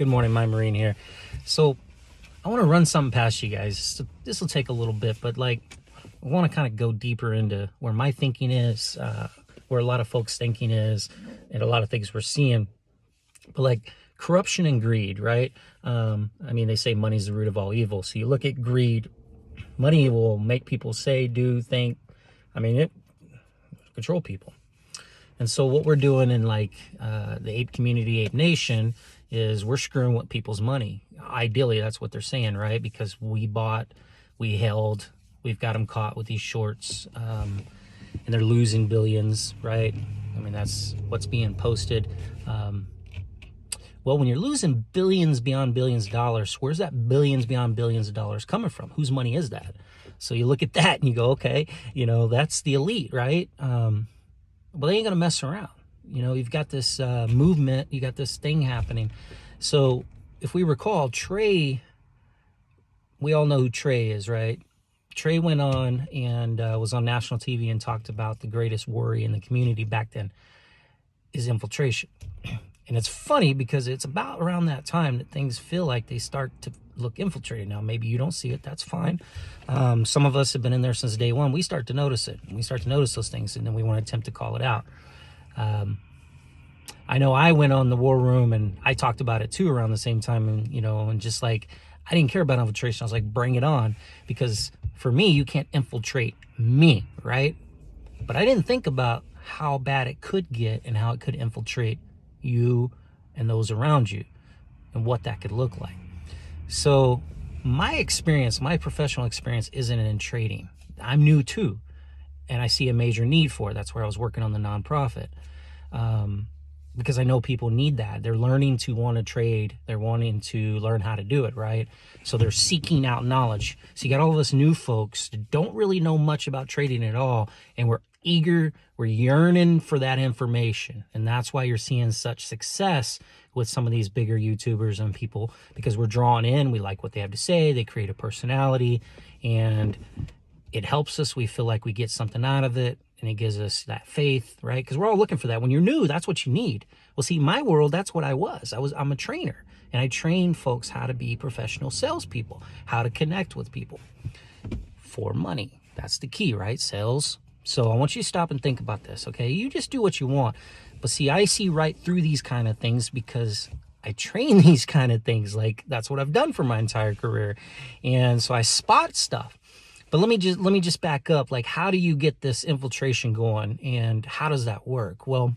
Good morning, my Marine here. So I want to run something past you guys. So this will take a little bit, but I want to kind of go deeper into where my thinking is, where a lot of folks' thinking is, and a lot of things we're seeing. But corruption and greed, right? They say money's the root of all evil. So you look at greed, money will make people say, do, think. It control people. And so what we're doing in the ape community, ApeNation, is we're screwing with people's money. Ideally, that's what they're saying, right? Because we bought, we held, we've got them caught with these shorts, and they're losing billions, right? That's what's being posted. Well, when you're losing billions beyond billions of dollars, where's that billions beyond billions of dollars coming from? Whose money is that? So you look at that and you go, okay, that's the elite, right? Well, they ain't going to mess around. You've got this movement, you got this thing happening. So if we recall, Trey, we all know who Trey is, right? Trey went on and was on national TV and talked about the greatest worry in the community back then is infiltration. And it's funny because it's about around that time that things feel like they start to look infiltrated. Now, maybe you don't see it. That's fine. Some of us have been in there since day one. We start to notice it. We start to notice those things, and then we want to attempt to call it out. I know I went on the war room and I talked about it too around the same time. And just I didn't care about infiltration. I was like, bring it on. Because for me, you can't infiltrate me, right? But I didn't think about how bad it could get and how it could infiltrate you and those around you and what that could look like. So my experience, my professional experience isn't in trading. I'm new too, and I see a major need for it. That's where I was working on the nonprofit, because I know people need that. They're learning to want to trade. They're wanting to learn how to do it, right? So they're seeking out knowledge. So you got all of us new folks that don't really know much about trading at all, and we're eager, we're yearning for that information. And that's why you're seeing such success with some of these bigger YouTubers and people, because we're drawn in, we like what they have to say, they create a personality, and it helps us. We feel like we get something out of it, and it gives us that faith, right? Because we're all looking for that. When you're new, that's what you need. Well, see, my world, that's what I was. I'm a trainer, and I train folks how to be professional salespeople, how to connect with people for money. That's the key, right? Sales. So I want you to stop and think about this, okay? You just do what you want. But see, I see right through these kind of things because I train these kind of things. That's what I've done for my entire career. And so I spot stuff. But let me just back up. How do you get this infiltration going, and how does that work? Well,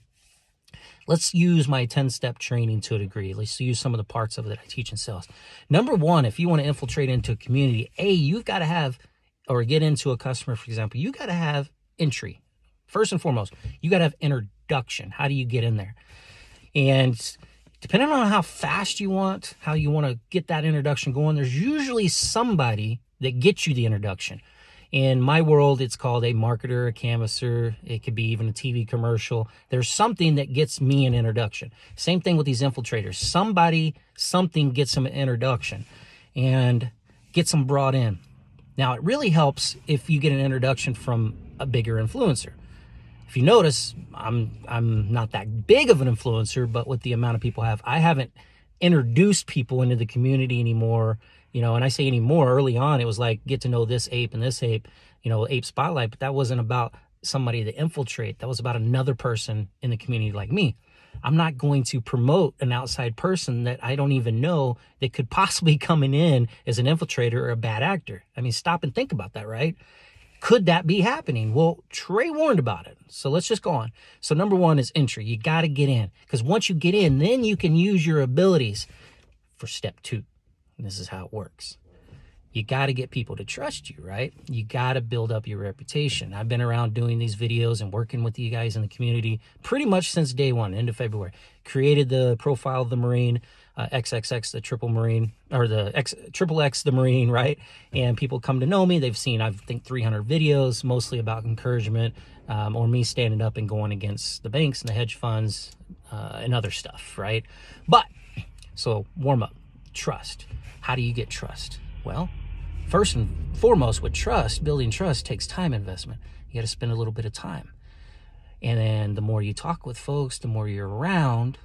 let's use my 10-step training to a degree. Let's use some of the parts of it that I teach in sales. Number one, if you want to infiltrate into a community, you've got to have, or get into a customer, for example, you got to have entry. First and foremost, you got to have introduction. How do you get in there? And depending on how fast you want, how you want to get that introduction going, there's usually somebody that gets you the introduction. In my world, it's called a marketer, a canvasser. It could be even a TV commercial. There's something that gets me an introduction. Same thing with these infiltrators. Something gets them an introduction and gets them brought in. Now, it really helps if you get an introduction from a bigger influencer. If you notice, I'm not that big of an influencer, but with the amount of people I haven't introduced people into the community anymore. And I say anymore, early on, it was get to know this ape and this ape, ape spotlight, but that wasn't about somebody to infiltrate. That was about another person in the community like me. I'm not going to promote an outside person that I don't even know that could possibly coming in as an infiltrator or a bad actor. Stop and think about that, right? Could that be happening? Well, Trey warned about it. So let's just go on. So number one is entry. You got to get in, because once you get in, then you can use your abilities for step two. And this is how it works. You got to get people to trust you, right? You got to build up your reputation. I've been around doing these videos and working with you guys in the community pretty much since day one, end of February. Created the profile of the Marine, XXX, the triple Marine, or the triple X, the Marine, right? And people come to know me. They've seen, I think, 300 videos, mostly about encouragement, or me standing up and going against the banks and the hedge funds and other stuff, right? But, so warm up, trust. How do you get trust? Well, first and foremost, with trust, building trust takes time investment. You got to spend a little bit of time. And then the more you talk with folks, the more you're around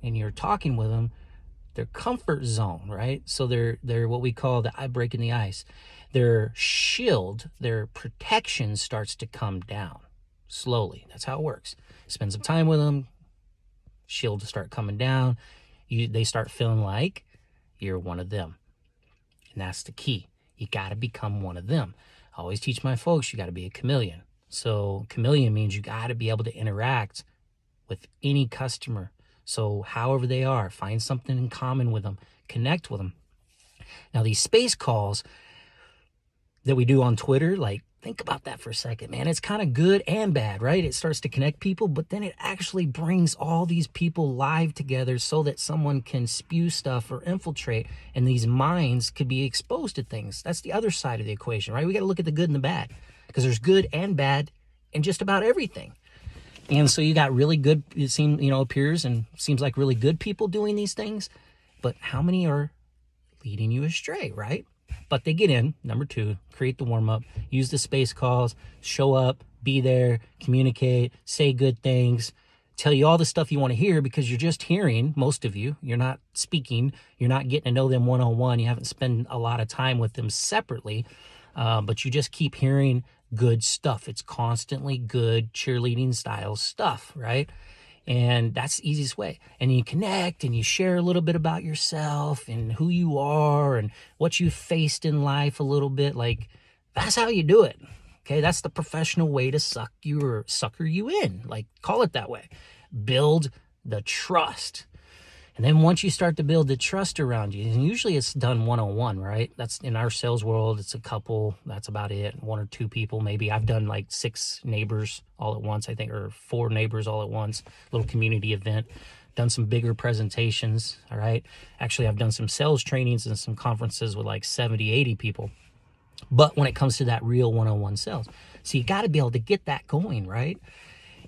and you're talking with them, their comfort zone, right? So they're what we call the breaking the ice. Their shield, their protection starts to come down slowly. That's how it works. Spend some time with them, shield to start coming down. They start feeling like you're one of them. And that's the key. You got to become one of them. I always teach my folks, you got to be a chameleon. So chameleon means you got to be able to interact with any customer. So however they are, find something in common with them, connect with them. Now these space calls that we do on Twitter, like, think about that for a second, man. It's kind of good and bad, right? It starts to connect people, but then it actually brings all these people live together so that someone can spew stuff or infiltrate, and these minds could be exposed to things. That's the other side of the equation, right? We got to look at the good and the bad, because there's good and bad in just about everything. And so you got really good, it seems, appears and seems like really good people doing these things, but how many are leading you astray, right? But they get in. Number 2, create the warm-up, use the space calls, show up, be there, communicate, say good things, tell you all the stuff you want to hear, because you're just hearing, most of you. You're not speaking. You're not getting to know them one-on-one. You haven't spent a lot of time with them separately, but you just keep hearing good stuff. It's constantly good cheerleading style stuff, right? And that's the easiest way. And you connect and you share a little bit about yourself and who you are and what you've faced in life a little bit. Like, that's how you do it. Okay, that's the professional way to sucker you in. Like, call it that way. Build the trust. And then once you start to build the trust around you, and usually it's done one-on-one, right? That's in our sales world, it's a couple, that's about it. 1 or 2 people, maybe. I've done like 6 neighbors all at once, I think, or 4 neighbors all at once, little community event. Done some bigger presentations, all right? Actually, I've done some sales trainings and some conferences with like 70, 80 people. But when it comes to that real one-on-one sales, so you got to be able to get that going, right?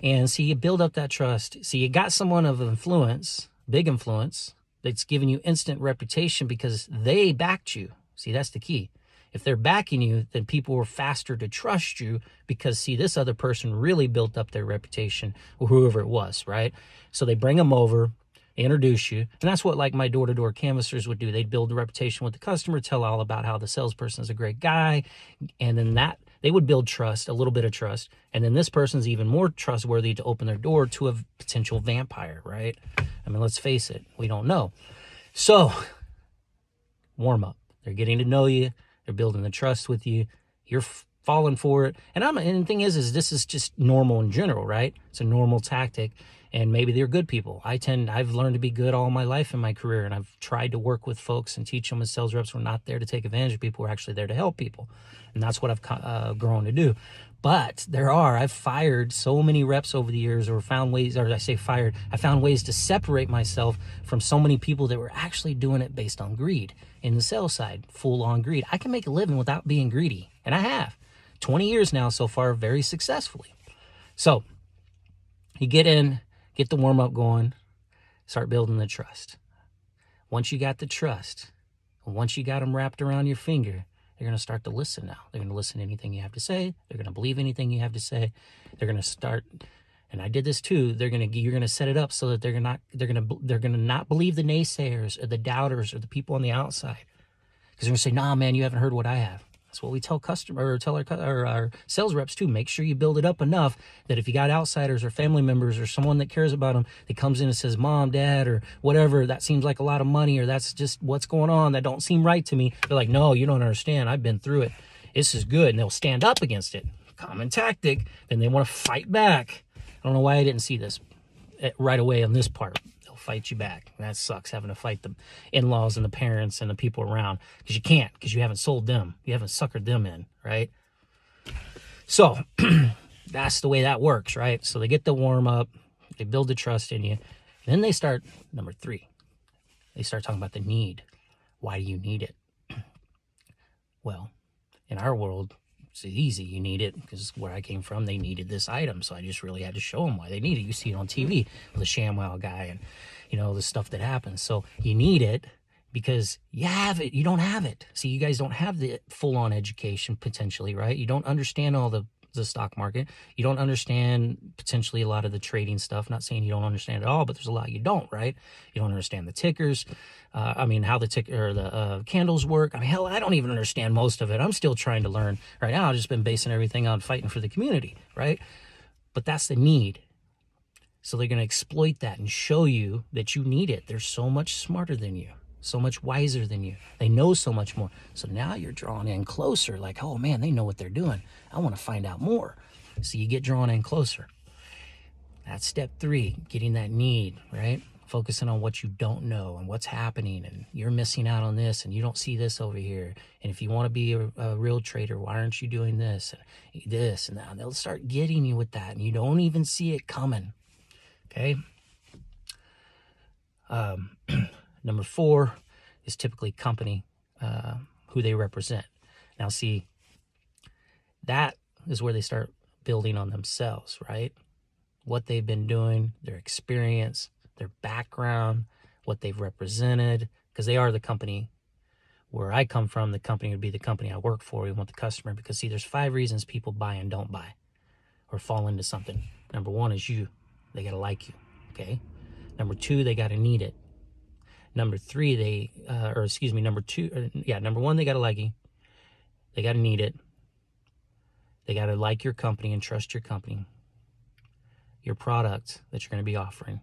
And so you build up that trust. So you got someone of influence, big influence, that's giving you instant reputation because they backed you. See, that's the key. If they're backing you, then people are faster to trust you because, see, this other person really built up their reputation, or whoever it was, right? So they bring them over, they introduce you, and that's what like my door-to-door canvassers would do. They'd build a reputation with the customer, tell all about how the salesperson is a great guy, and then that they would build trust, a little bit of trust, and then this person's even more trustworthy to open their door to a potential vampire, right? I mean, let's face it, we don't know. So, warm up. They're getting to know you. They're building the trust with you. You're falling for it. And the thing is this is just normal in general, right? It's a normal tactic. And maybe they're good people. I've learned to be good all my life in my career, and I've tried to work with folks and teach them as sales reps. We're not there to take advantage of people. We're actually there to help people. And that's what I've grown to do. But I've fired so many reps over the years, or found ways, or I say fired, I found ways to separate myself from so many people that were actually doing it based on greed. In the sales side, full on greed. I can make a living without being greedy. And I have. 20 years now so far, very successfully. So you get in, get the warm-up going, start building the trust. Once you got the trust, once you got them wrapped around your finger, they're going to start to listen now. They're going to listen to anything you have to say. They're going to believe anything you have to say. They're going to start, and I did this too, you're going to set it up so that they're going to not believe the naysayers or the doubters or the people on the outside. Because they're going to say, nah, man, you haven't heard what I have. That's what we tell our sales reps too. Make sure you build it up enough that if you got outsiders or family members or someone that cares about them that comes in and says, Mom, Dad, or whatever, that seems like a lot of money, or that's just what's going on, that don't seem right to me. They're like, no, you don't understand. I've been through it. This is good. And they'll stand up against it. Common tactic. Then they want to fight back. I don't know why I didn't see this right away on this part. Fight you back. And that sucks, having to fight the in-laws and the parents and the people around, because you can't, because you haven't sold them, you haven't suckered them in, right? So that's the way that works, right? So they get the warm-up, they build the trust in you, then they start, number 3, they start talking about the need. Why do you need it? Well, in our world, it's easy. You need it because where I came from, they needed this item. So I just really had to show them why they need it. You see it on TV with the ShamWow guy and, the stuff that happens. So you need it because you have it. You don't have it. See, you guys don't have the full-on education potentially, right? You don't understand all the the stock market. You don't understand potentially a lot of the trading stuff. Not saying you don't understand it all, but there's a lot you don't, right? You don't understand the tickers. How the ticker or the candles work. Hell, I don't even understand most of it. I'm still trying to learn right now. I've just been basing everything on fighting for the community, right? But that's the need. So they're going to exploit that and show you that you need it. They're so much smarter than you, so much wiser than you. They know so much more. So now you're drawn in closer, like, oh man, they know what they're doing. I want to find out more. So you get drawn in closer. That's step 3, getting that need, right? Focusing on what you don't know and what's happening, and you're missing out on this, and you don't see this over here. And if you want to be a real trader, why aren't you doing this and that? And they'll start getting you with that, and you don't even see it coming. Okay. Number 4 is typically company, who they represent. Now, see, that is where they start building on themselves, right? What they've been doing, their experience, their background, what they've represented, because they are the company. Where I come from, the company would be the company I work for. We want the customer, because see, there's 5 reasons people buy and don't buy or fall into something. Number 1 is you. They got to like you, okay? Number 2, they got to need it. Number 3, number 1, they got to like you. They got to need it. They got to like your company and trust your company, your product that you're going to be offering.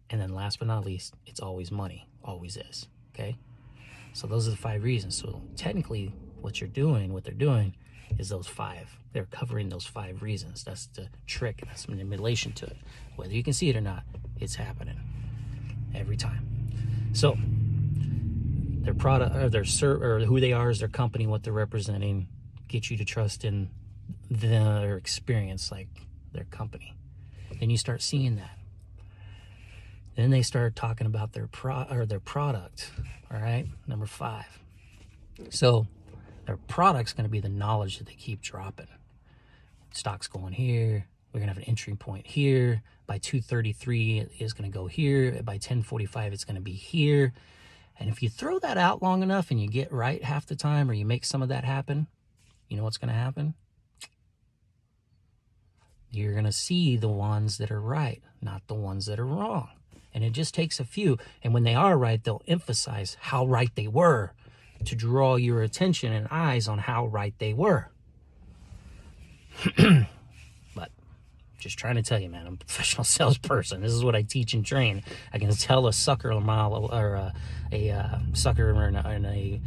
And then last but not least, it's always money. Always is, okay? So those are the 5 reasons. So technically, what they're doing is those 5. They're covering those 5 reasons. That's the trick. That's manipulation to it. Whether you can see it or not, it's happening every time. So their product or who they are is their company, what they're representing, get you to trust in their experience, like their company. Then you start seeing that. Then they start talking about their product. All right, number 5. So their product's going to be the knowledge that they keep dropping. Stock's going here. We're going to have an entry point here. By 2:33, it's going to go here. By 10:45, it's going to be here. And if you throw that out long enough and you get right half the time, or you make some of that happen, you know what's going to happen? You're going to see the ones that are right, not the ones that are wrong. And it just takes a few. And when they are right, they'll emphasize how right they were to draw your attention and eyes on how right they were. But just trying to tell you, man, I'm a professional salesperson. This is what I teach and train. I can tell a sucker a mile, or a sucker and a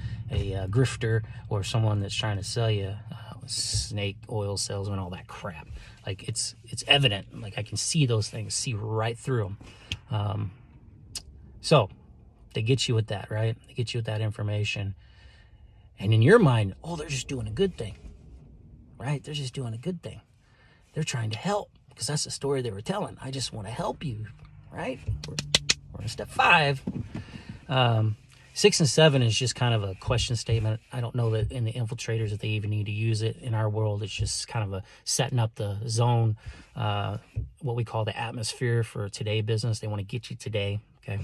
grifter, or someone that's trying to sell you snake oil salesman, all that crap. Like it's evident. Like I can see those things, see right through them. So they get you with that, right? They get you with that information. And in your mind, oh, they're just doing a good thing, right? They're just doing a good thing. They're trying to help, because that's the story they were telling. I just want to help you, right? We're in step 5. 6 and 7 is just kind of a question statement. I don't know that in the infiltrators that they even need to use it. In our world, it's just kind of a setting up the zone, what we call the atmosphere for today business. They want to get you today, okay?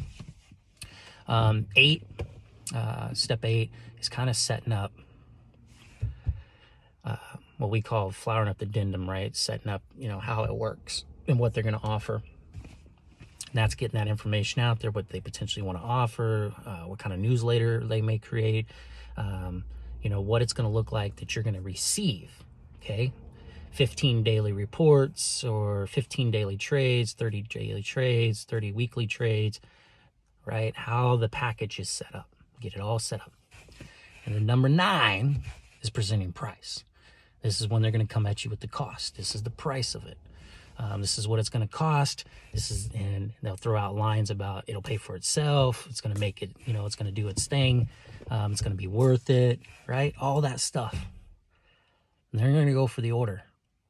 Step 8 is kind of setting up what we call flowering up the addendum, right? Setting up, how it works and what they're going to offer. And that's getting that information out there, what they potentially want to offer, what kind of newsletter they may create, what it's going to look like that you're going to receive, okay? 15 daily reports, or 15 daily trades, 30 daily trades, 30 weekly trades, right? How the package is set up. Get it all set up. And then number 9 is presenting price. This is when they're going to come at you with the cost. This is the price of it. This is what it's going to cost. And they'll throw out lines about it'll pay for itself. It's going to make it, it's going to do its thing. It's going to be worth it, right? All that stuff. And they're going to go for the order.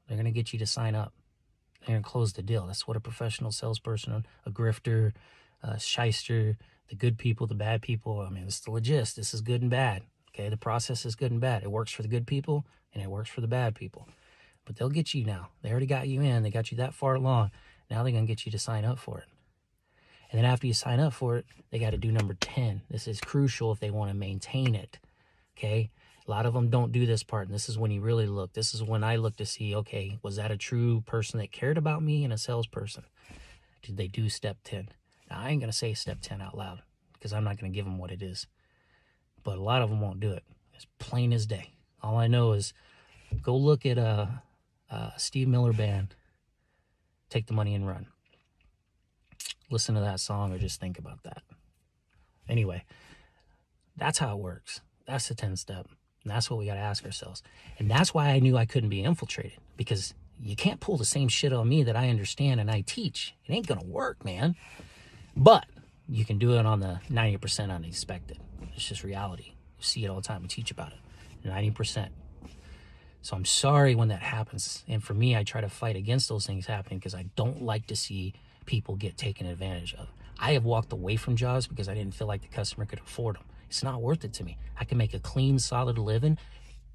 They're going to get you to sign up. They're going to close the deal. That's what a professional salesperson, a grifter, a shyster, the good people, the bad people. This is the legit. This is good and bad. Okay, the process is good and bad. It works for the good people and it works for the bad people. But they'll get you now. They already got you in. They got you that far along. Now they're going to get you to sign up for it. And then after you sign up for it, they got to do number 10. This is crucial if they want to maintain it. Okay? A lot of them don't do this part, and this is when you really look. This is when I look to see, okay, was that a true person that cared about me and a salesperson? Did they do step 10? Now, I ain't going to say step 10 out loud because I'm not going to give them what it is. But a lot of them won't do it. It's plain as day. All I know is go look at a Steve Miller Band, Take the Money and Run. Listen to that song or just think about that. Anyway, that's how it works. That's the 10 step. And that's what we got to ask ourselves. And that's why I knew I couldn't be infiltrated, because you can't pull the same shit on me that I understand and I teach. It ain't going to work, man. But you can do it on the 90% unexpected. It's just reality. You see it all the time. We teach about it. 90%. So I'm sorry when that happens. And for me, I try to fight against those things happening because I don't like to see people get taken advantage of. I have walked away from jobs because I didn't feel like the customer could afford them. It's not worth it to me. I can make a clean, solid living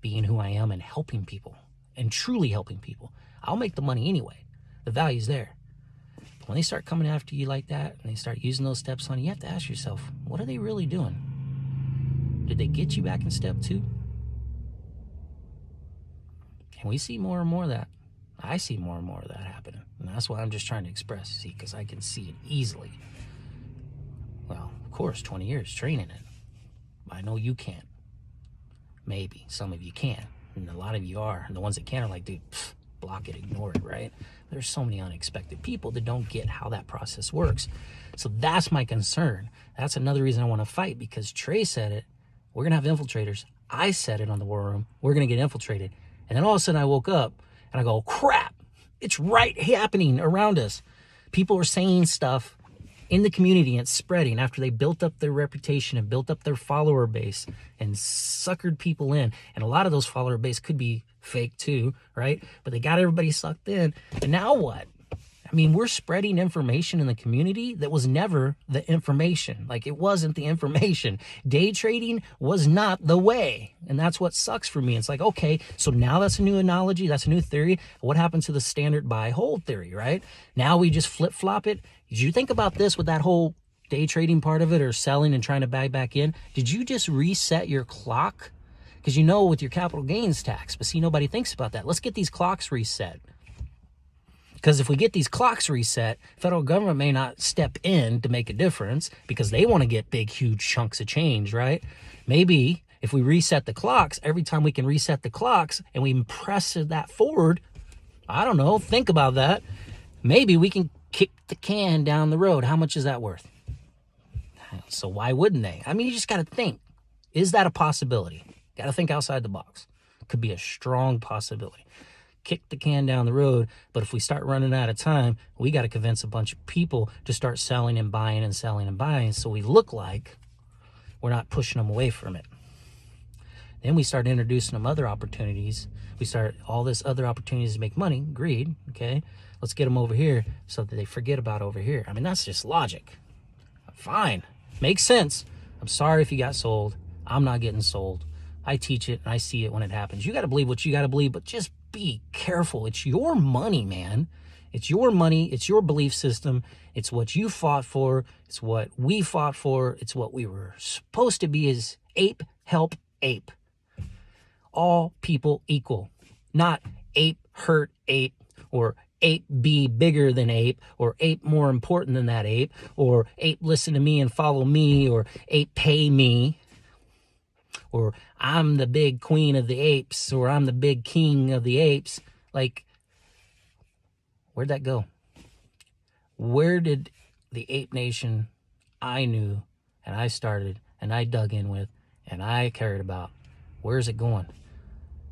being who I am and helping people and truly helping people. I'll make the money anyway. The value's there. But when they start coming after you like that and they start using those steps on you, you have to ask yourself, what are they really doing? Did they get you back in step 2? And we see more and more of that. I see more and more of that happening. And that's what I'm just trying to express, see, because I can see it easily. Well, of course, 20 years training it. I know you can't. Maybe. Some of you can. And a lot of you are. And the ones that can are like, dude, block it, ignore it, right? There's so many unexpected people that don't get how that process works. So that's my concern. That's another reason I want to fight, because Trey said it. We're going to have infiltrators. I said it on the War Room. We're going to get infiltrated. And then all of a sudden I woke up and I go, crap, it's right happening around us. People are saying stuff in the community and it's spreading after they built up their reputation and built up their follower base and suckered people in. And a lot of those follower base could be fake too, right? But they got everybody sucked in. And now what? I mean, we're spreading information in the community that was never the information. Like, it wasn't the information. Day trading was not the way. And that's what sucks for me. It's like, okay, so now that's a new analogy. That's a new theory. What happens to the standard buy hold theory, right? Now we just flip flop it. Did you think about this with that whole day trading part of it, or selling and trying to buy back in? Did you just reset your clock? Because you know, with your capital gains tax, but see, nobody thinks about that. Let's get these clocks reset. Because if we get these clocks reset, federal government may not step in to make a difference because they want to get big, huge chunks of change, right? Maybe if we reset the clocks, every time we can reset the clocks and we press that forward, I don't know, think about that. Maybe we can kick the can down the road. How much is that worth? So why wouldn't they? I mean, you just got to think. Is that a possibility? Got to think outside the box. Could be a strong possibility. Kick the can down the road, but if we start running out of time, we got to convince a bunch of people to start selling and buying and selling and buying, so we look like we're not pushing them away from it. Then we start introducing them other opportunities. We start all this other opportunities to make money, greed, okay? Let's get them over here so that they forget about over here. I mean, that's just logic. Fine. Makes sense. I'm sorry if you got sold. I'm not getting sold. I teach it and I see it when it happens. You got to believe what you got to believe, but just be careful. It's your money, man. It's your money. It's your belief system. It's what you fought for. It's what we fought for. It's what we were supposed to be, is ape help ape. All people equal. Not ape hurt ape, or ape be bigger than ape, or ape more important than that ape, or ape listen to me and follow me, or ape pay me, or I'm the big queen of the apes, or I'm the big king of the apes. Like, where'd that go? Where did the Ape Nation I knew and I started and I dug in with and I cared about, where's it going?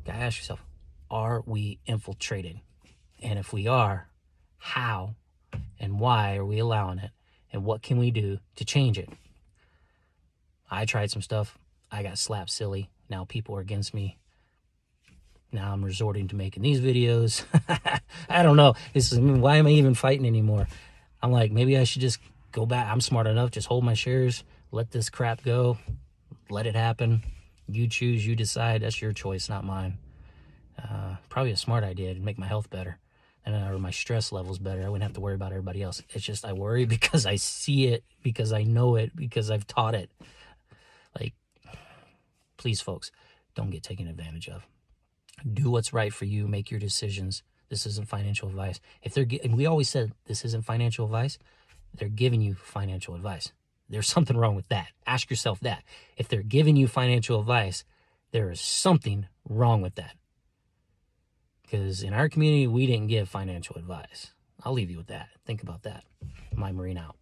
Gotta ask yourself, are we infiltrated? And if we are, how and why are we allowing it? And what can we do to change it? I tried some stuff. I got slapped silly. Now people are against me. Now I'm resorting to making these videos. I don't know. Why am I even fighting anymore? I'm like, maybe I should just go back. I'm smart enough. Just hold my shares. Let this crap go. Let it happen. You choose. You decide. That's your choice, not mine. Probably a smart idea to make my health better. Or my stress levels better. I wouldn't have to worry about everybody else. It's just I worry because I see it, because I know it, because I've taught it. Like, please, folks, don't get taken advantage of. Do what's right for you. Make your decisions. This isn't financial advice. And we always said this isn't financial advice. They're giving you financial advice. There's something wrong with that. Ask yourself that. If they're giving you financial advice, there is something wrong with that. Because in our community, we didn't give financial advice. I'll leave you with that. Think about that. My Marine out.